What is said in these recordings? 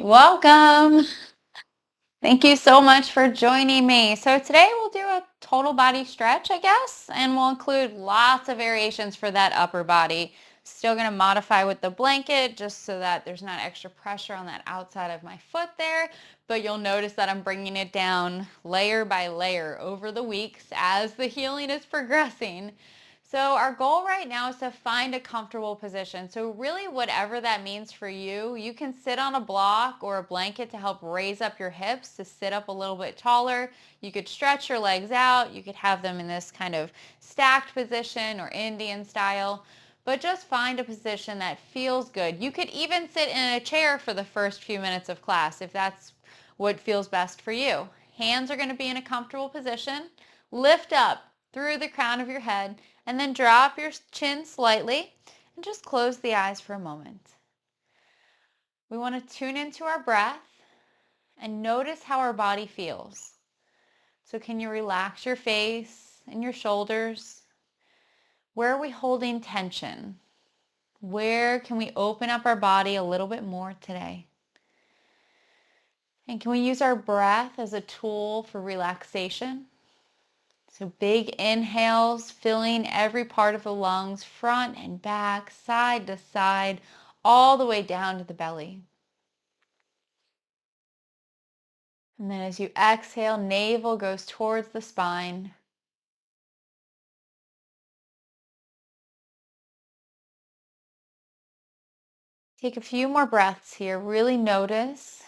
right, welcome. Thank you so much for joining me. So today we'll do a total body stretch, I guess, and we'll include lots of variations for that upper body. Still going to modify with the blanket just so that there's not extra pressure on that outside of my foot there, but you'll notice that I'm bringing it down layer by layer over the weeks as the healing is progressing. So our goal right now is to find a comfortable position. So really whatever that means for you, you can sit on a block or a blanket to help raise up your hips to sit up a little bit taller. You could stretch your legs out. You could have them in this kind of stacked position or Indian style, but just find a position that feels good. You could even sit in a chair for the first few minutes of class if that's what feels best for you. Hands are going to be in a comfortable position. Lift up through the crown of your head and then drop your chin slightly and just close the eyes for a moment. We want to tune into our breath and notice how our body feels. So can you relax your face and your shoulders? Where are we holding tension? Where can we open up our body a little bit more today? And can we use our breath as a tool for relaxation? So big inhales, filling every part of the lungs, front and back, side to side, all the way down to the belly. And then as you exhale, navel goes towards the spine. Take a few more breaths here. Really notice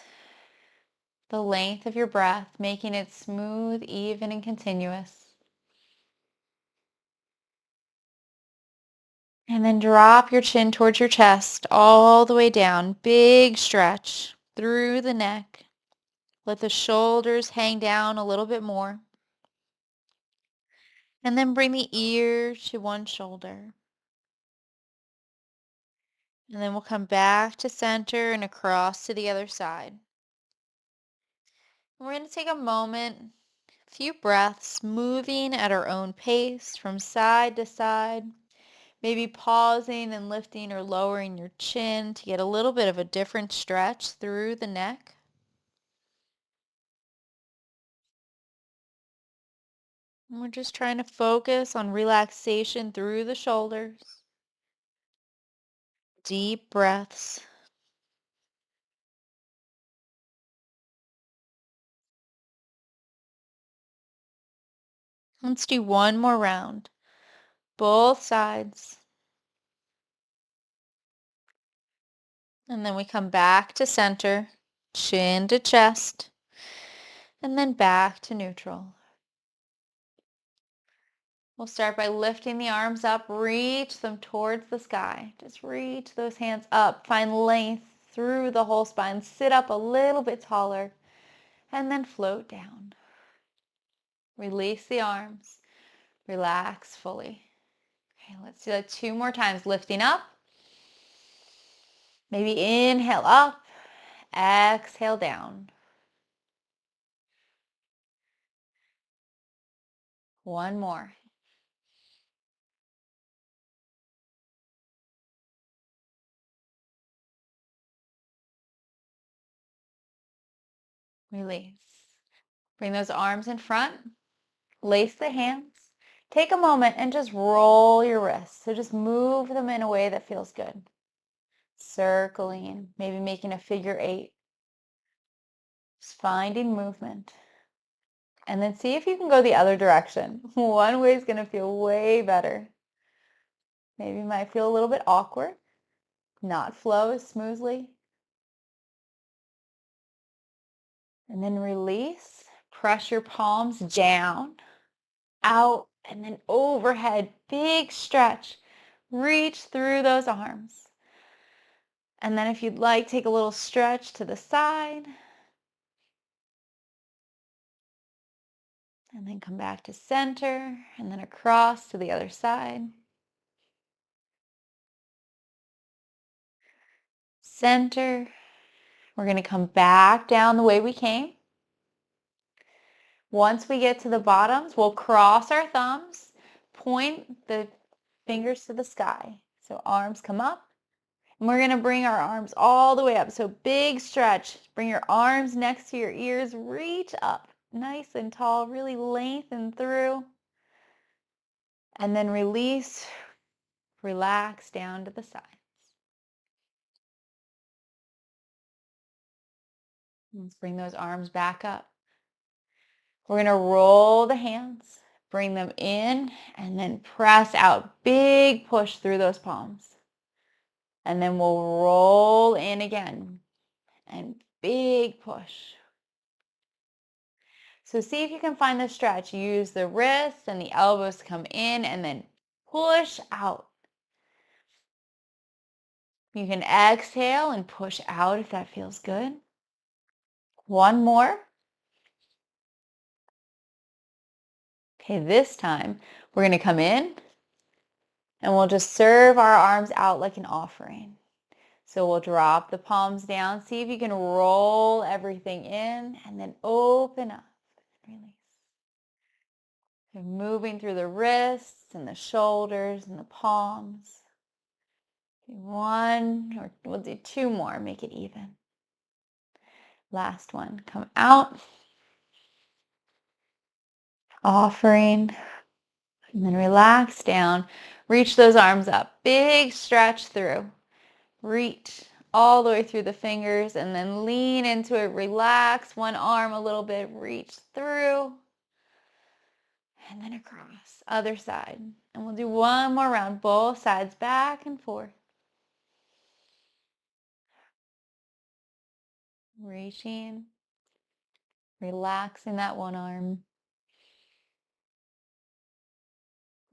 the length of your breath, making it smooth, even, and continuous. And then drop your chin towards your chest, all the way down. Big stretch through the neck. Let the shoulders hang down a little bit more. And then bring the ear to one shoulder. And then we'll come back to center and across to the other side. We're going to take a moment, a few breaths, moving at our own pace from side to side. Maybe pausing and lifting or lowering your chin to get a little bit of a different stretch through the neck. And we're just trying to focus on relaxation through the shoulders. Deep breaths. Let's do one more round. Both sides. And then we come back to center, chin to chest, and then back to neutral. We'll start by lifting the arms up, reach them towards the sky. Just reach those hands up, find length through the whole spine. Sit up a little bit taller, and then float down. Release the arms, relax fully. Okay, let's do that two more times. Lifting up, maybe inhale up, exhale down. One more. Release. Bring those arms in front, lace the hands. Take a moment and just roll your wrists. So just move them in a way that feels good. Circling, maybe making a figure eight. Just finding movement. And then see if you can go the other direction. One way is going to feel way better. Maybe it might feel a little bit awkward, not flow as smoothly. And then release. Press your palms down, out, and then overhead. Big stretch. Reach through those arms. And then if you'd like, take a little stretch to the side. And then come back to center and then across to the other side. Center. We're going to come back down the way we came. Once we get to the bottoms, we'll cross our thumbs, point the fingers to the sky. So arms come up, And we're going to bring our arms all the way up. So big stretch. Bring your arms next to your ears. Reach up nice and tall. Really lengthen through. And then release. Relax down to the sides. Let's bring those arms back up. We're going to roll the hands. Bring them in and then press out. Big push through those palms. And then we'll roll in again. And big push. So see if you can find the stretch. Use the wrists and the elbows to come in and then push out. You can exhale and push out if that feels good. One more. Okay, this time we're going to come in and we'll just serve our arms out like an offering. So we'll drop the palms down. See if you can roll everything in and then open up. Release. So moving through the wrists and the shoulders and the palms. One, or we'll do two more, make it even. Last one, come out. Offering. And then relax down. Reach those arms up. Big stretch through. Reach all the way through the fingers and then lean into it. Relax one arm a little bit. Reach through. And then across. Other side. And we'll do one more round. Both sides back and forth. Reaching. Relaxing that one arm.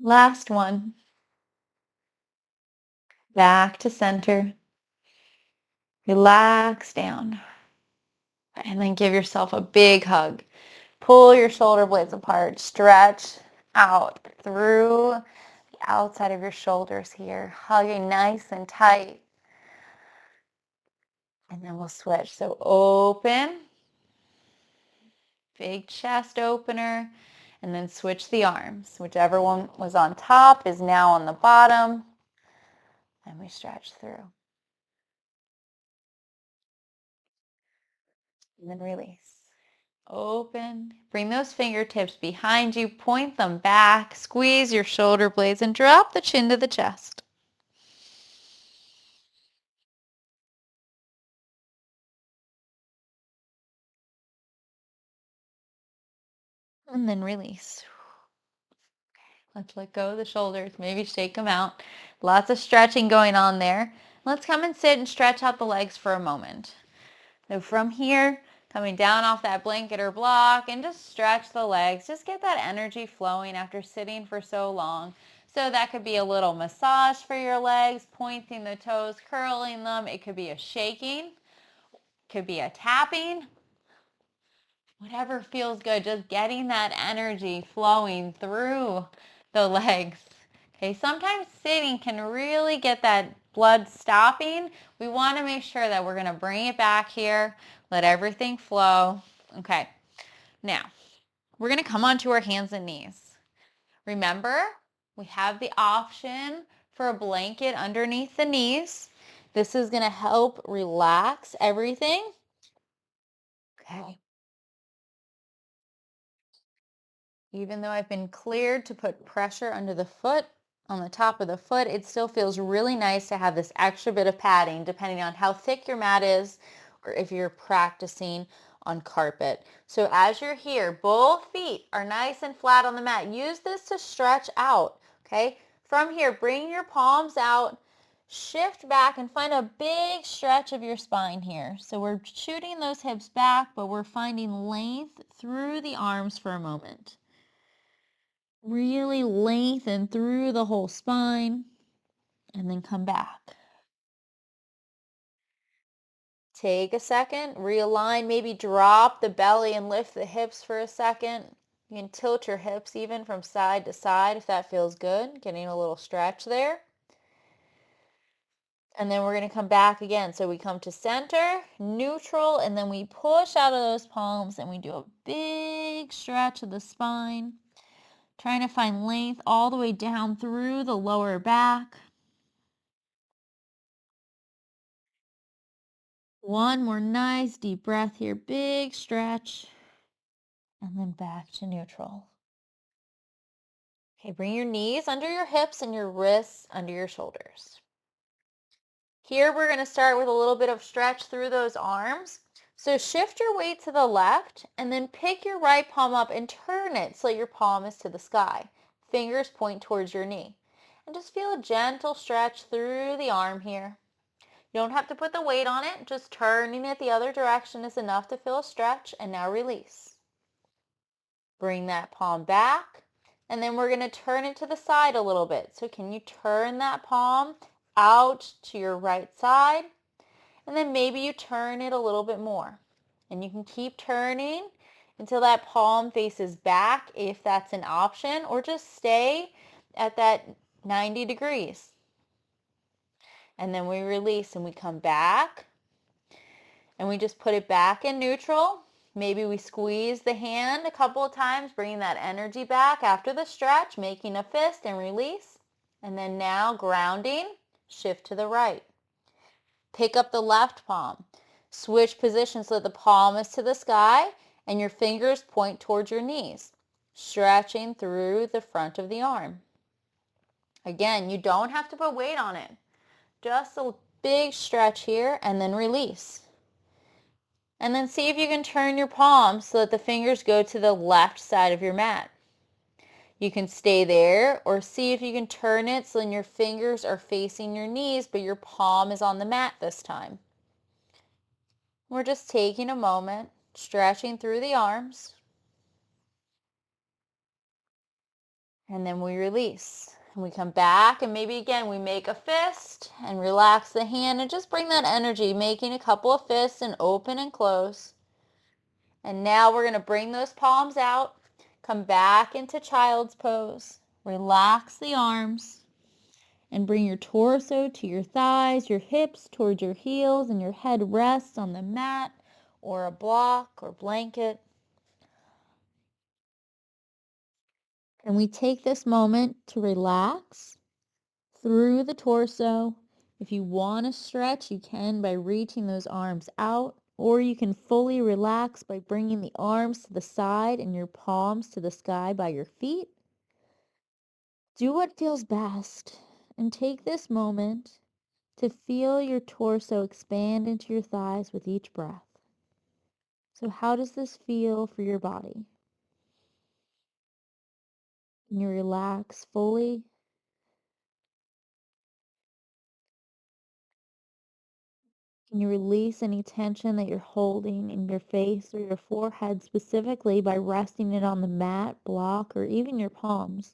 Last one. Back to center. Relax down. And then give yourself a big hug. Pull your shoulder blades apart. Stretch out through the outside of your shoulders here. Hugging nice and tight. And then we'll switch. So open. Big chest opener. And then switch the arms. Whichever one was on top is now on the bottom. And we stretch through. And then release. Open. Bring those fingertips behind you. Point them back. Squeeze your shoulder blades and drop the chin to the chest. And then release. Let's let go of the shoulders. Maybe shake them out. Lots of stretching going on there. Let's come and sit and stretch out the legs for a moment. So from here, coming down off that blanket or block and just stretch the legs. Just get that energy flowing after sitting for so long. So that could be a little massage for your legs, pointing the toes, curling them. It could be a shaking, could be a tapping, whatever feels good. Just getting that energy flowing through the legs. Okay, sometimes sitting can really get that blood stopping. We want to make sure that we're going to bring it back here, let everything flow. Okay, now we're going to come onto our hands and knees. Remember, we have the option for a blanket underneath the knees. This is going to help relax everything. Okay. Even though I've been cleared to put pressure under the foot, on the top of the foot, it still feels really nice to have this extra bit of padding depending on how thick your mat is or if you're practicing on carpet. So as you're here, both feet are nice and flat on the mat. Use this to stretch out, okay? From here, bring your palms out, shift back and find a big stretch of your spine here. So we're shooting those hips back, but we're finding length through the arms for a moment. Really lengthen through the whole spine and then come back. Take a second, realign, maybe drop the belly and lift the hips for a second. You can tilt your hips even from side to side if that feels good, getting a little stretch there. And then we're going to come back again. So we come to center, neutral, and then we push out of those palms and we do a big stretch of the spine. Trying to find length all the way down through the lower back. One more nice deep breath here. Big stretch. And then back to neutral. Okay, bring your knees under your hips and your wrists under your shoulders. Here we're going to start with a little bit of stretch through those arms. So shift your weight to the left and then pick your right palm up and turn it so your palm is to the sky. Fingers point towards your knee. And just feel a gentle stretch through the arm here. You don't have to put the weight on it. Just turning it the other direction is enough to feel a stretch. And now release. Bring that palm back. And then we're going to turn it to the side a little bit. So can you turn that palm out to your right side? And then maybe you turn it a little bit more. And you can keep turning until that palm faces back if that's an option, or just stay at that 90 degrees. And then we release and we come back and we just put it back in neutral. Maybe we squeeze the hand a couple of times, bringing that energy back after the stretch, making a fist and release. And then now grounding, shift to the right. Pick up the left palm. Switch positions so that the palm is to the sky and your fingers point towards your knees, stretching through the front of the arm. Again, you don't have to put weight on it. Just a big stretch here and then release. And then see if you can turn your palms so that the fingers go to the left side of your mat. You can stay there or see if you can turn it so then your fingers are facing your knees, but your palm is on the mat this time. We're just taking a moment, stretching through the arms, and then we release. And we come back and maybe again we make a fist and relax the hand and just bring that energy, making a couple of fists and open and close. And now we're going to bring those palms out, come back into child's pose, relax the arms, and bring your torso to your thighs, your hips towards your heels, and your head rests on the mat or a block or blanket. And we take this moment to relax through the torso. If you want to stretch, you can by reaching those arms out, or you can fully relax by bringing the arms to the side and your palms to the sky by your feet. Do what feels best and take this moment to feel your torso expand into your thighs with each breath. So how does this feel for your body? Can you relax fully? Can you release any tension that you're holding in your face or your forehead specifically by resting it on the mat, block, or even your palms?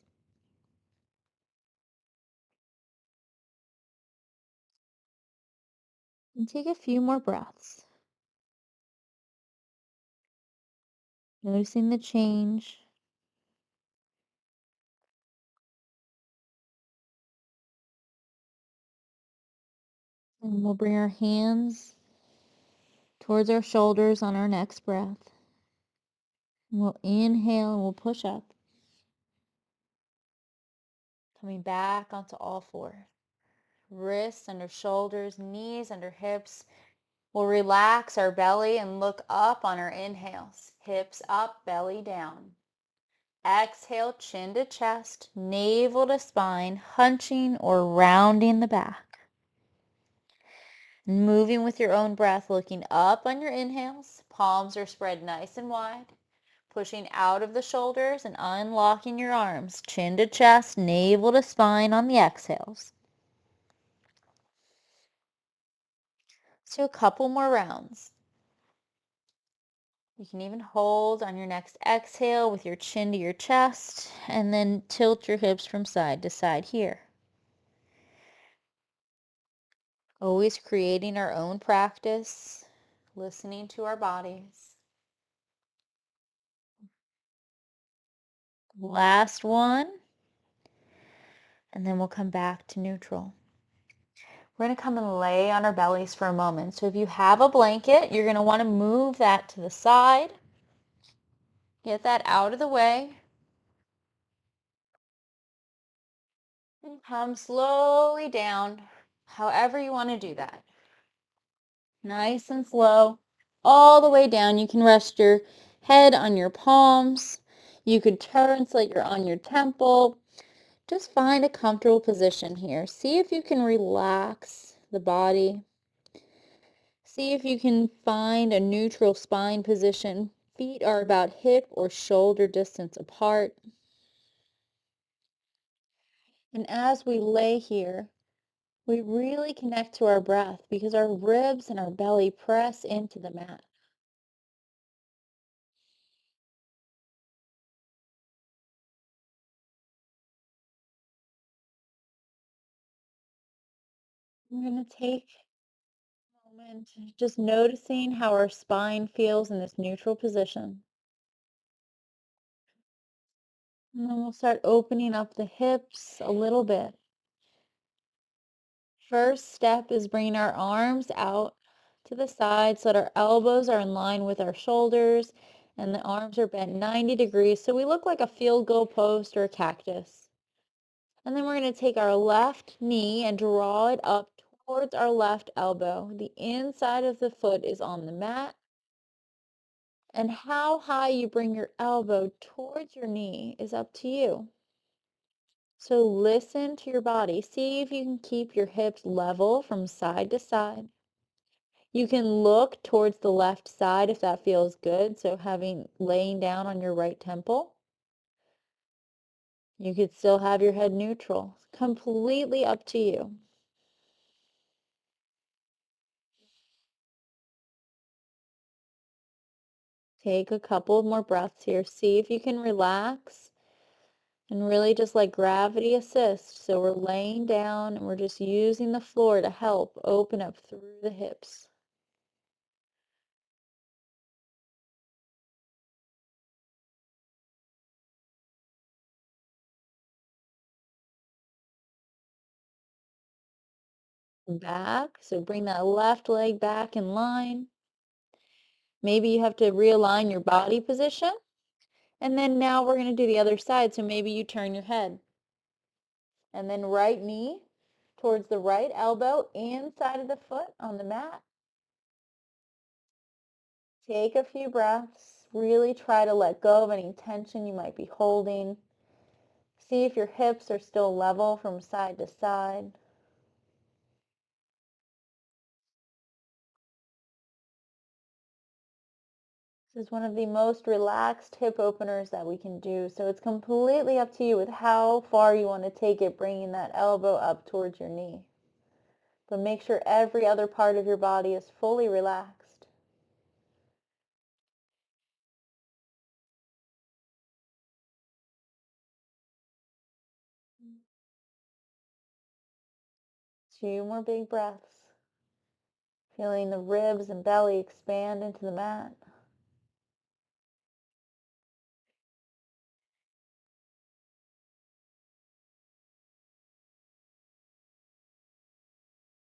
And take a few more breaths, noticing the change. And we'll bring our hands towards our shoulders on our next breath. And we'll inhale and we'll push up, coming back onto all fours. Wrists under shoulders, knees under hips. We'll relax our belly and look up on our inhales. Hips up, belly down. Exhale, chin to chest, navel to spine, hunching or rounding the back. Moving with your own breath, looking up on your inhales. Palms are spread nice and wide. Pushing out of the shoulders and unlocking your arms. Chin to chest, navel to spine on the exhales. So a couple more rounds. You can even hold on your next exhale with your chin to your chest and then tilt your hips from side to side here. Always creating our own practice, listening to our bodies. Last one, and then we'll come back to neutral. We're going to come and lay on our bellies for a moment. So if you have a blanket, you're going to want to move that to the side. Get that out of the way. And come slowly down, however you want to do that. Nice and slow, all the way down. You can rest your head on your palms. You could turn so that you're on your temple. Just find a comfortable position here. See if you can relax the body. See if you can find a neutral spine position. Feet are about hip or shoulder distance apart. And as we lay here, we really connect to our breath because our ribs and our belly press into the mat. We're going to take a moment just noticing how our spine feels in this neutral position. And then we'll start opening up the hips a little bit. First step is bringing our arms out to the side so that our elbows are in line with our shoulders and the arms are bent 90 degrees so we look like a field goal post or a cactus. And then we're going to take our left knee and draw it up towards our left elbow. The inside of the foot is on the mat. And how high you bring your elbow towards your knee is up to you. So listen to your body. See if you can keep your hips level from side to side. You can look towards the left side if that feels good. So laying down on your right temple. You could still have your head neutral. Completely up to you. Take a couple of more breaths here. See if you can relax and really just let gravity assist. So we're laying down and we're just using the floor to help open up through the hips. Back. So bring that left leg back in line. Maybe you have to realign your body position. And then now we're going to do the other side. So maybe you turn your head. And then right knee towards the right elbow, inside of the foot on the mat. Take a few breaths. Really try to let go of any tension you might be holding. See if your hips are still level from side to side. This is one of the most relaxed hip openers that we can do. So it's completely up to you with how far you want to take it, bringing that elbow up towards your knee. But make sure every other part of your body is fully relaxed. 2 more big breaths. Feeling the ribs and belly expand into the mat.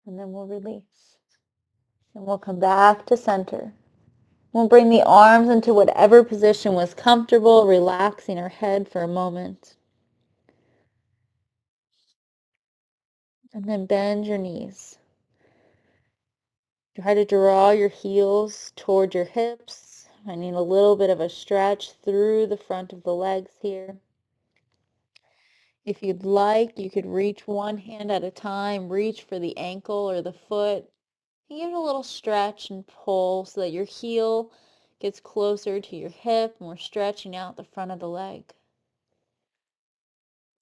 And then we'll release. And we'll come back to center. We'll bring the arms into whatever position was comfortable, relaxing our head for a moment. And then bend your knees. Try to draw your heels toward your hips. I need a little bit of a stretch through the front of the legs here. If you'd like, you could reach one hand at a time, reach for the ankle or the foot. And give it a little stretch and pull so that your heel gets closer to your hip and we're stretching out the front of the leg.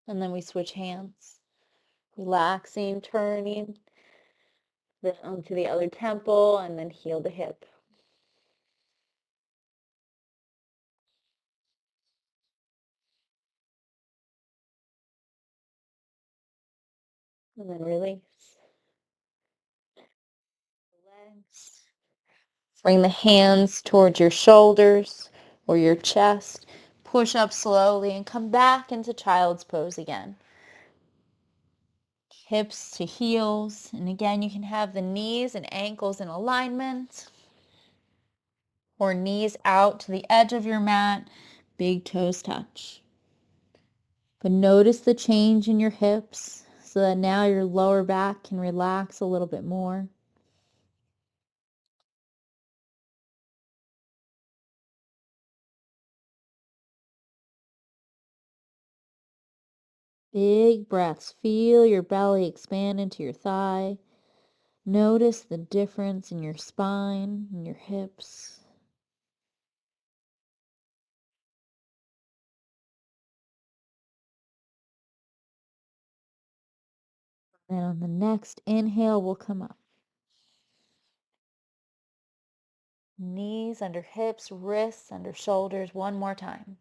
And then we switch hands, relaxing, turning onto the other temple and then heel to hip. And then release. Legs. Bring the hands towards your shoulders or your chest. Push up slowly and come back into child's pose again. Hips to heels. And again, you can have the knees and ankles in alignment or knees out to the edge of your mat. Big toes touch. But notice the change in your hips so that now your lower back can relax a little bit more. Big breaths. Feel your belly expand into your thigh. Notice the difference in your spine and your hips. And on the next inhale, we'll come up. Knees under hips, wrists under shoulders. One more time.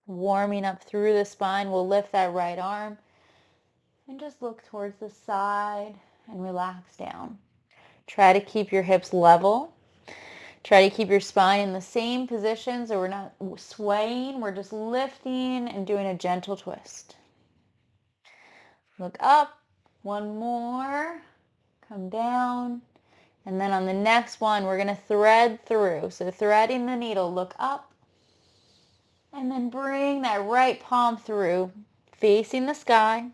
Warming up through the spine, we'll lift that right arm and just look towards the side and relax down. Try to keep your hips level. Try to keep your spine in the same position so we're not swaying. We're just lifting and doing a gentle twist. Look up. One more. Come down. And then on the next one, we're going to thread through. So threading the needle, look up. And then bring that right palm through, facing the sky.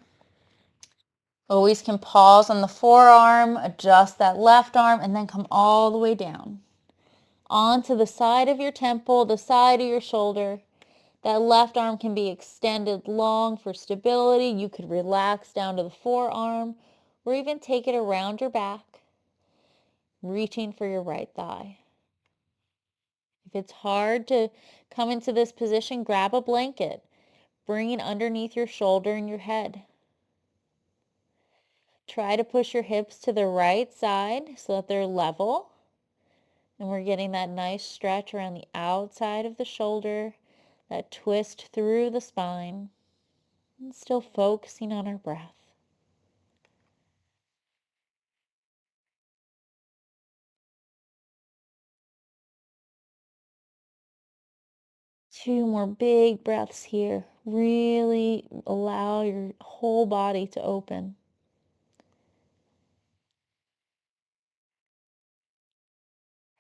Always can pause on the forearm, adjust that left arm, and then come all the way down. Onto the side of your temple, the side of your shoulder. That left arm can be extended long for stability. You could relax down to the forearm or even take it around your back, reaching for your right thigh. If it's hard to come into this position, grab a blanket, bring it underneath your shoulder and your head. Try to push your hips to the right side so that they're level. And we're getting that nice stretch around the outside of the shoulder, that twist through the spine, and still focusing on our breath. Two more big breaths here. Really allow your whole body to open.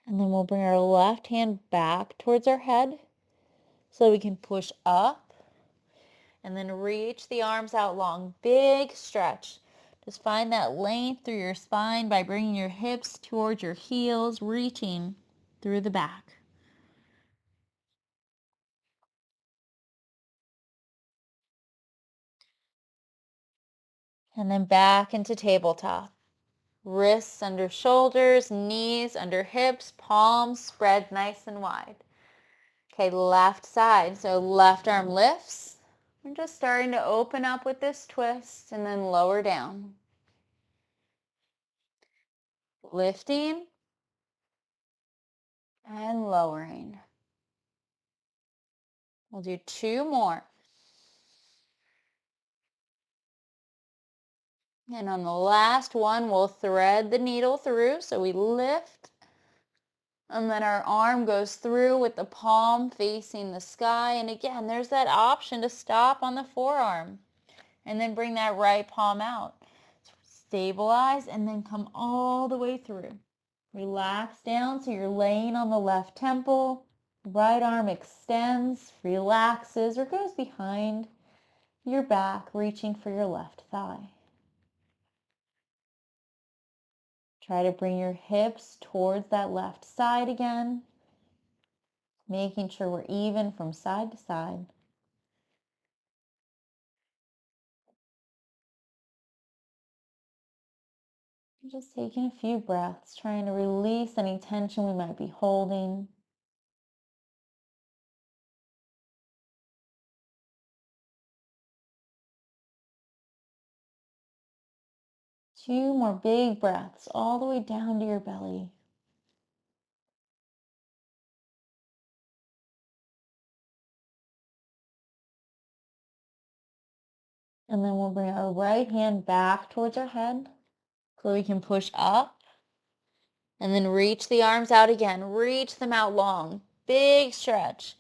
And then we'll bring our left hand back towards our head so we can push up and then reach the arms out long. Big stretch. Just find that length through your spine by bringing your hips towards your heels, reaching through the back. And then back into tabletop. Wrists under shoulders, knees under hips, palms spread nice and wide. Okay, left side. So left arm lifts. We're just starting to open up with this twist and then lower down. Lifting and lowering. We'll do two more. And on the last one, we'll thread the needle through. So we lift and then our arm goes through with the palm facing the sky. And again, there's that option to stop on the forearm and then bring that right palm out. Stabilize and then come all the way through. Relax down so you're laying on the left temple. Right arm extends, relaxes, or goes behind your back, reaching for your left thigh. Try to bring your hips towards that left side again, making sure we're even from side to side. Just taking a few breaths, trying to release any tension we might be holding. Two more big breaths all the way down to your belly. And then we'll bring our right hand back towards our head so we can push up and then reach the arms out again. Reach them out long. Big stretch.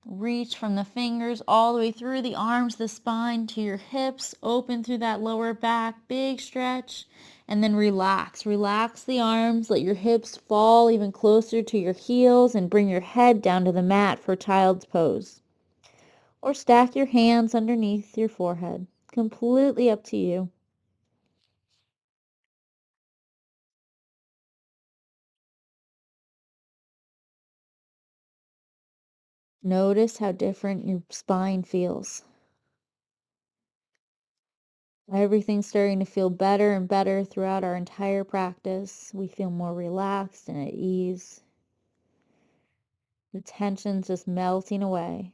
Reach from the fingers all the way through the arms, the spine to your hips. Open through that lower back. Big stretch. And then relax. Relax the arms. Let your hips fall even closer to your heels and bring your head down to the mat for child's pose. Or stack your hands underneath your forehead. Completely up to you. Notice how different your spine feels. Everything's starting to feel better and better throughout our entire practice. We feel more relaxed and at ease. The tension's just melting away.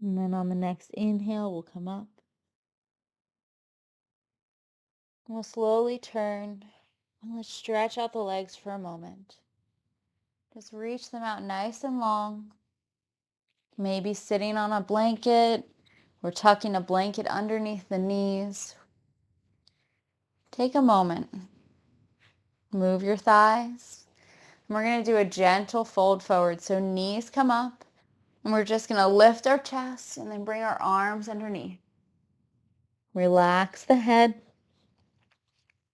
And then on the next inhale, we'll come up. We'll slowly turn and let's stretch out the legs for a moment. Just reach them out nice and long. Maybe sitting on a blanket or tucking a blanket underneath the knees. Take a moment. Move your thighs. And we're going to do a gentle fold forward. So knees come up. And we're just going to lift our chest and then bring our arms underneath. Relax the head.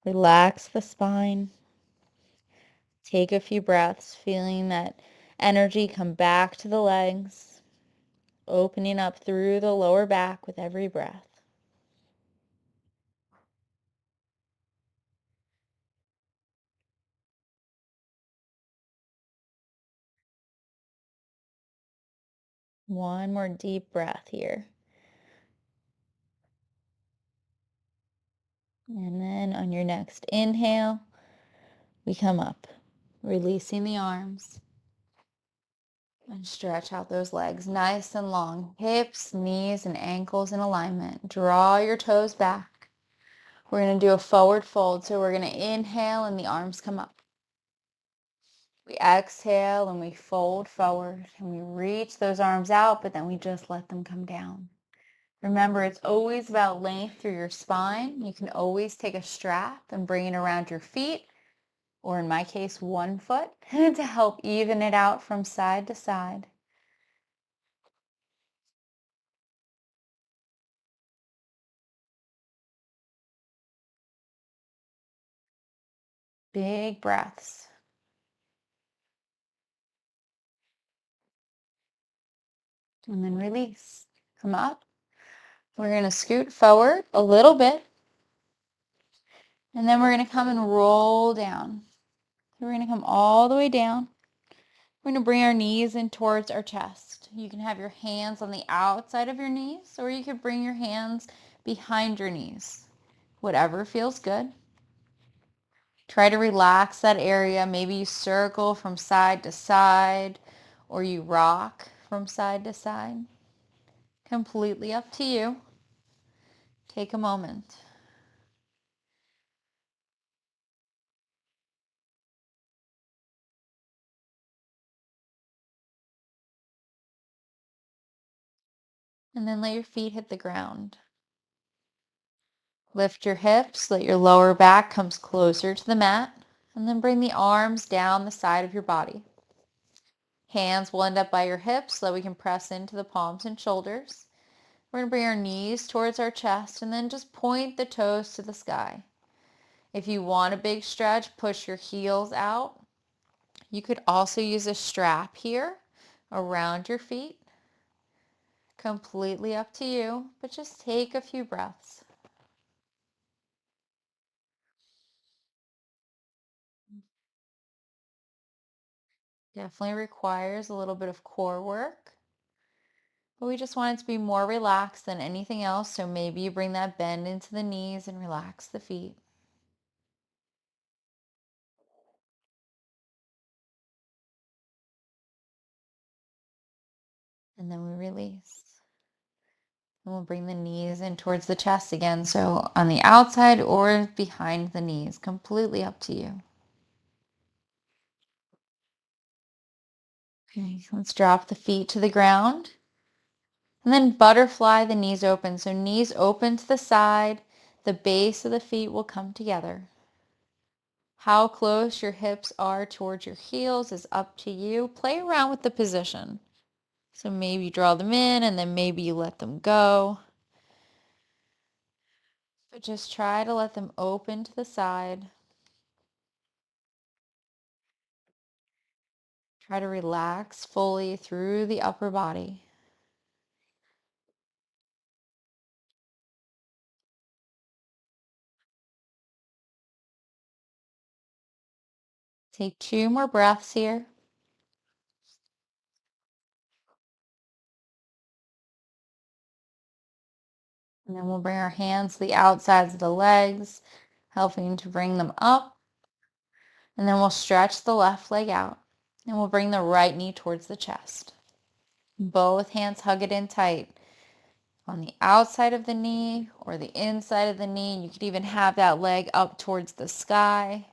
Relax the spine. Take a few breaths, feeling that energy come back to the legs, opening up through the lower back with every breath. One more deep breath here. And then on your next inhale, we come up, releasing the arms and stretch out those legs nice and long. Hips, knees, and ankles in alignment. Draw your toes back. We're going to do a forward fold. So we're going to inhale and the arms come up. We exhale and we fold forward and we reach those arms out, but then we just let them come down. Remember, it's always about length through your spine. You can always take a strap and bring it around your feet, or in my case, 1 foot, to help even it out from side to side. Big breaths. And then release. Come up. We're going to scoot forward a little bit. And then we're going to come and roll down. So we're going to come all the way down. We're going to bring our knees in towards our chest. You can have your hands on the outside of your knees, or you could bring your hands behind your knees. Whatever feels good. Try to relax that area. Maybe you circle from side to side, or you rock from side to side. Completely up to you. Take a moment. And then let your feet hit the ground. Lift your hips, let your lower back comes closer to the mat, and then bring the arms down the side of your body. Hands will end up by your hips so that we can press into the palms and shoulders. We're going to bring our knees towards our chest and then just point the toes to the sky. If you want a big stretch, push your heels out. You could also use a strap here around your feet. Completely up to you, but just take a few breaths. Definitely requires a little bit of core work, but we just want it to be more relaxed than anything else. So maybe you bring that bend into the knees and relax the feet. And then we release. And we'll bring the knees in towards the chest again. So on the outside or behind the knees, completely up to you. Okay, let's drop the feet to the ground. And then butterfly the knees open. So knees open to the side. The base of the feet will come together. How close your hips are towards your heels is up to you. Play around with the position. So maybe you draw them in and then maybe you let them go. But just try to let them open to the side. Try to relax fully through the upper body. Take 2 more breaths here. And then we'll bring our hands to the outsides of the legs, helping to bring them up. And then we'll stretch the left leg out. And we'll bring the right knee towards the chest. Both hands hug it in tight on the outside of the knee or the inside of the knee. You could even have that leg up towards the sky.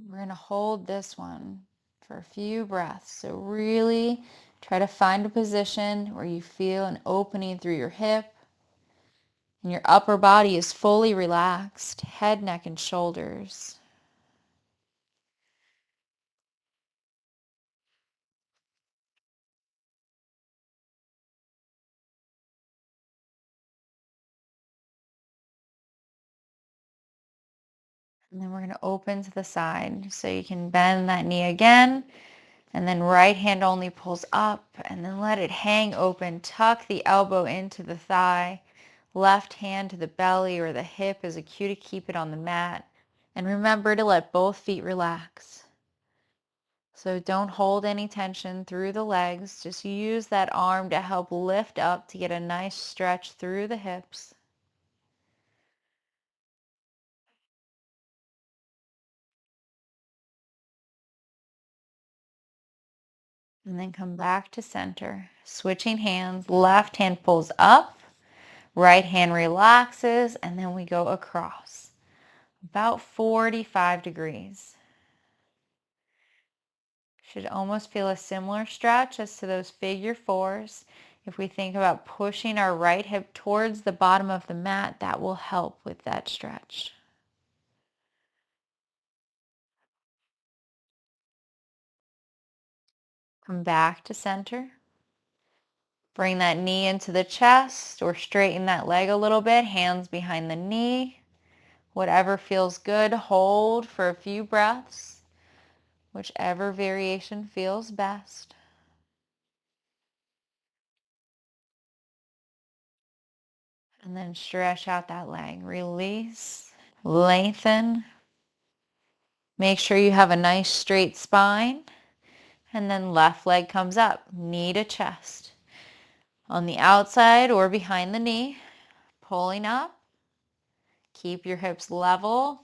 We're going to hold this one for a few breaths. So really try to find a position where you feel an opening through your hip and your upper body is fully relaxed, head, neck, and shoulders. And then we're going to open to the side. So you can bend that knee again. And then right hand only pulls up. And then let it hang open. Tuck the elbow into the thigh. Left hand to the belly or the hip is a cue to keep it on the mat. And remember to let both feet relax. So don't hold any tension through the legs. Just use that arm to help lift up to get a nice stretch through the hips. And then come back to center. Switching hands. Left hand pulls up. Right hand relaxes. And then we go across. About 45 degrees. Should almost feel a similar stretch as to those figure fours. If we think about pushing our right hip towards the bottom of the mat, that will help with that stretch. Come back to center. Bring that knee into the chest or straighten that leg a little bit, hands behind the knee. Whatever feels good, hold for a few breaths, whichever variation feels best. And then stretch out that leg. Release, lengthen. Make sure you have a nice straight spine. And then left leg comes up, knee to chest. On the outside or behind the knee, pulling up. Keep your hips level.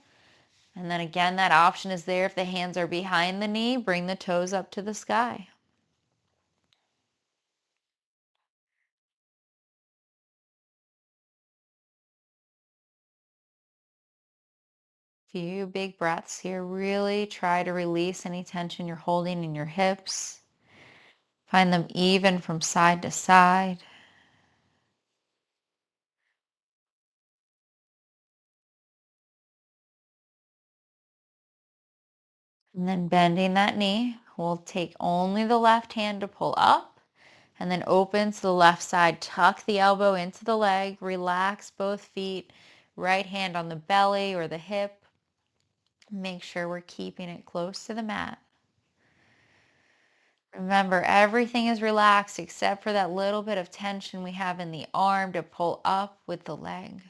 And then again, that option is there if the hands are behind the knee, bring the toes up to the sky. Few big breaths here. Really try to release any tension you're holding in your hips. Find them even from side to side. And then bending that knee, we'll take only the left hand to pull up and then open to the left side. Tuck the elbow into the leg, relax both feet, right hand on the belly or the hip. Make sure we're keeping it close to the mat. Remember, everything is relaxed except for that little bit of tension we have in the arm to pull up with the leg.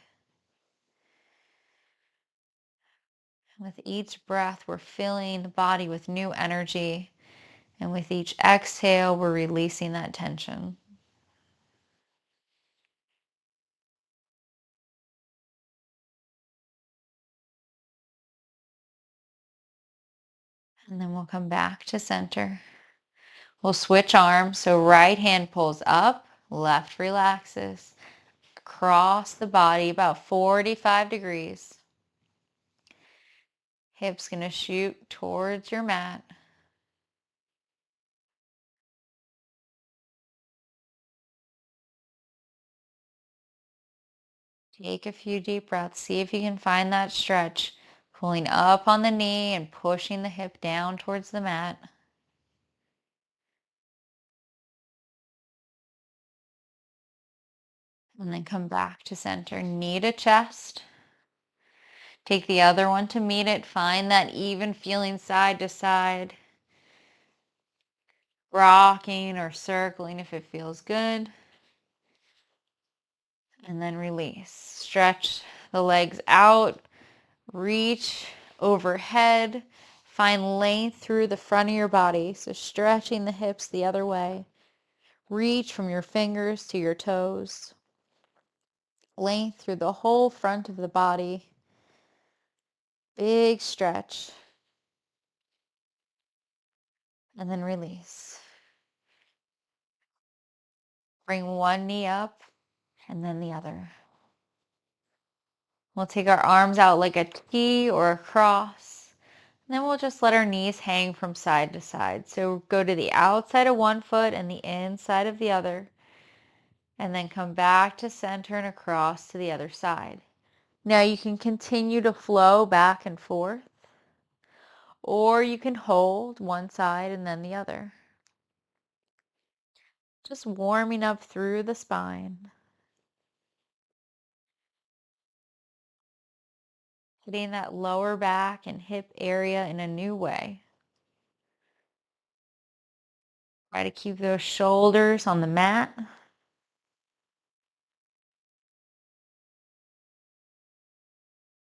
With each breath, we're filling the body with new energy. And with each exhale, we're releasing that tension. And then we'll come back to center. We'll switch arms. So right hand pulls up, left relaxes. Across the body about 45 degrees. Hips going to shoot towards your mat. Take a few deep breaths. See if you can find that stretch. Pulling up on the knee and pushing the hip down towards the mat. And then come back to center. Knee to chest. Take the other one to meet it. Find that even feeling side to side. Rocking or circling if it feels good. And then release. Stretch the legs out. Reach overhead. Find length through the front of your body. So stretching the hips the other way. Reach from your fingers to your toes. Length through the whole front of the body. Big stretch. And then release. Bring one knee up and then the other. We'll take our arms out like a T or a cross. And then we'll just let our knees hang from side to side. So go to the outside of one foot and the inside of the other. And then come back to center and across to the other side. Now you can continue to flow back and forth. Or you can hold one side and then the other. Just warming up through the spine. Hitting that lower back and hip area in a new way. Try to keep those shoulders on the mat.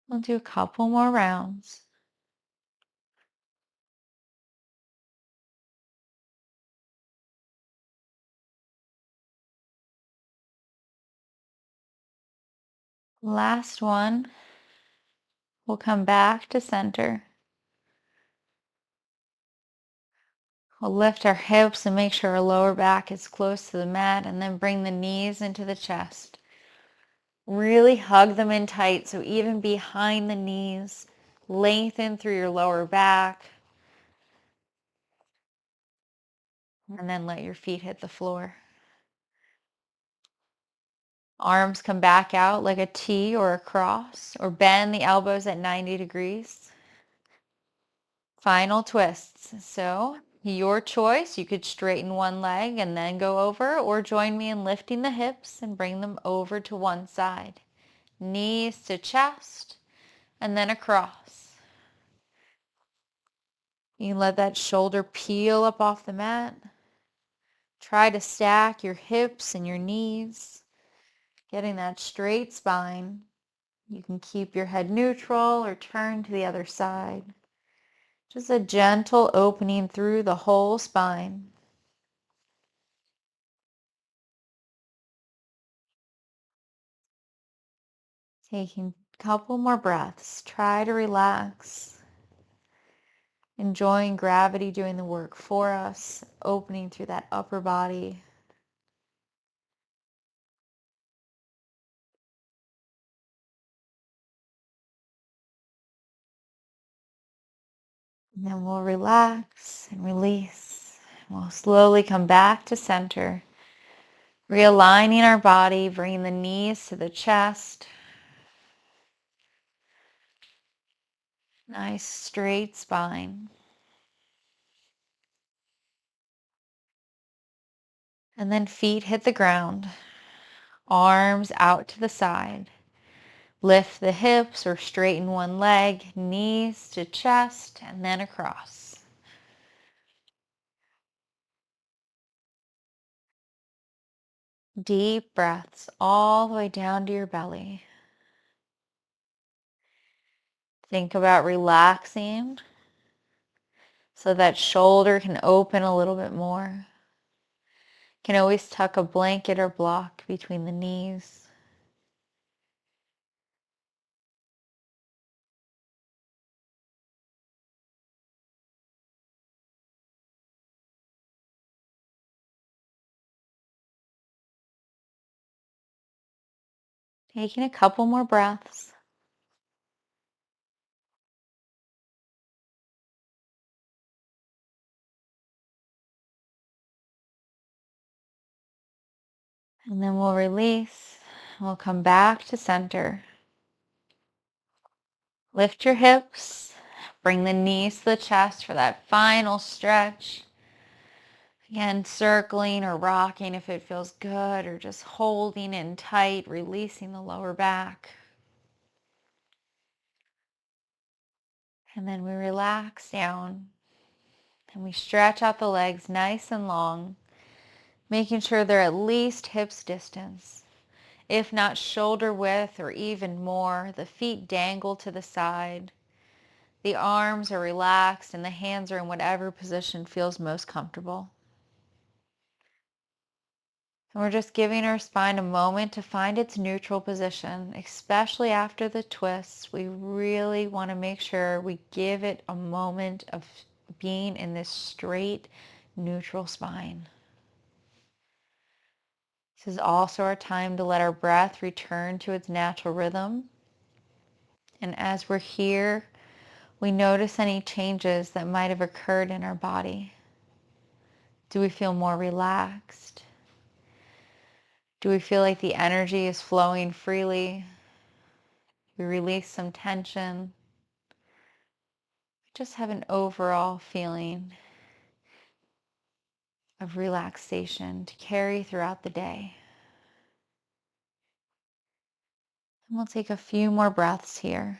We'll do a couple more rounds. Last one. We'll come back to center. We'll lift our hips and make sure our lower back is close to the mat, and then bring the knees into the chest. Really hug them in tight, so even behind the knees, lengthen through your lower back, and then let your feet hit the floor. Arms come back out like a T or a cross, or bend the elbows at 90 degrees. Final twists. So your choice. You could straighten one leg and then go over, or join me in lifting the hips and bring them over to one side. Knees to chest and then across. You let that shoulder peel up off the mat. Try to stack your hips and your knees, getting that straight spine. You can keep your head neutral or turn to the other side. Just a gentle opening through the whole spine. Taking a couple more breaths. Try to relax. Enjoying gravity doing the work for us, opening through that upper body. And then we'll relax and release. We'll slowly come back to center. Realigning our body, bringing the knees to the chest. Nice straight spine. And then feet hit the ground. Arms out to the side. Lift the hips or straighten one leg, knees to chest, and then across. Deep breaths all the way down to your belly. Think about relaxing so that shoulder can open a little bit more. Can always tuck a blanket or block between the knees. Taking a couple more breaths. And then we'll release. We'll come back to center. Lift your hips. Bring the knees to the chest for that final stretch. Again, circling or rocking if it feels good, or just holding in tight, releasing the lower back. And then we relax down and we stretch out the legs nice and long, making sure they're at least hips distance. If not shoulder width or even more, the feet dangle to the side. The arms are relaxed and the hands are in whatever position feels most comfortable. And we're just giving our spine a moment to find its neutral position, especially after the twists. We really want to make sure we give it a moment of being in this straight, neutral spine. This is also our time to let our breath return to its natural rhythm. And as we're here, we notice any changes that might have occurred in our body. Do we feel more relaxed? Do we feel like the energy is flowing freely? We release some tension. Just have an overall feeling of relaxation to carry throughout the day. And we'll take a few more breaths here.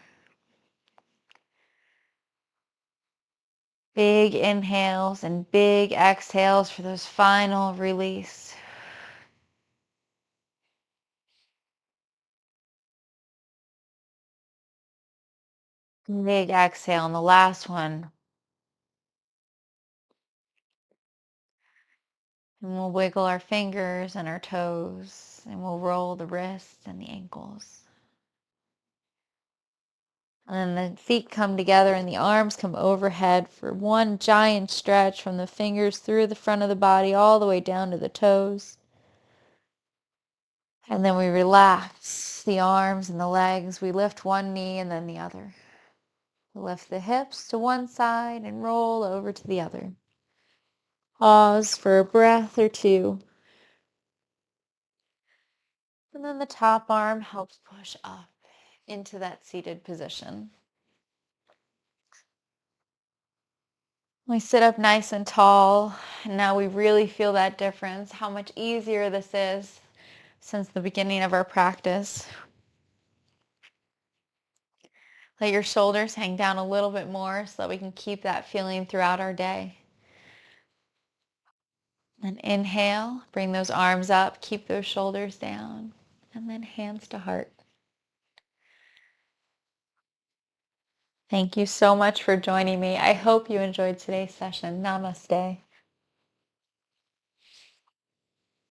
Big inhales and big exhales for those final release. Big exhale on the last one. And we'll wiggle our fingers and our toes, and we'll roll the wrists and the ankles. And then the feet come together and the arms come overhead for one giant stretch from the fingers through the front of the body all the way down to the toes. And then we relax the arms and the legs. We lift one knee and then the other. We lift the hips to one side and roll over to the other. Pause for a breath or two. And then the top arm helps push up into that seated position. We sit up nice and tall, and now we really feel that difference, how much easier this is since the beginning of our practice. Let your shoulders hang down a little bit more so that we can keep that feeling throughout our day. And inhale, bring those arms up, keep those shoulders down, and then hands to heart. Thank you so much for joining me. I hope you enjoyed today's session. Namaste.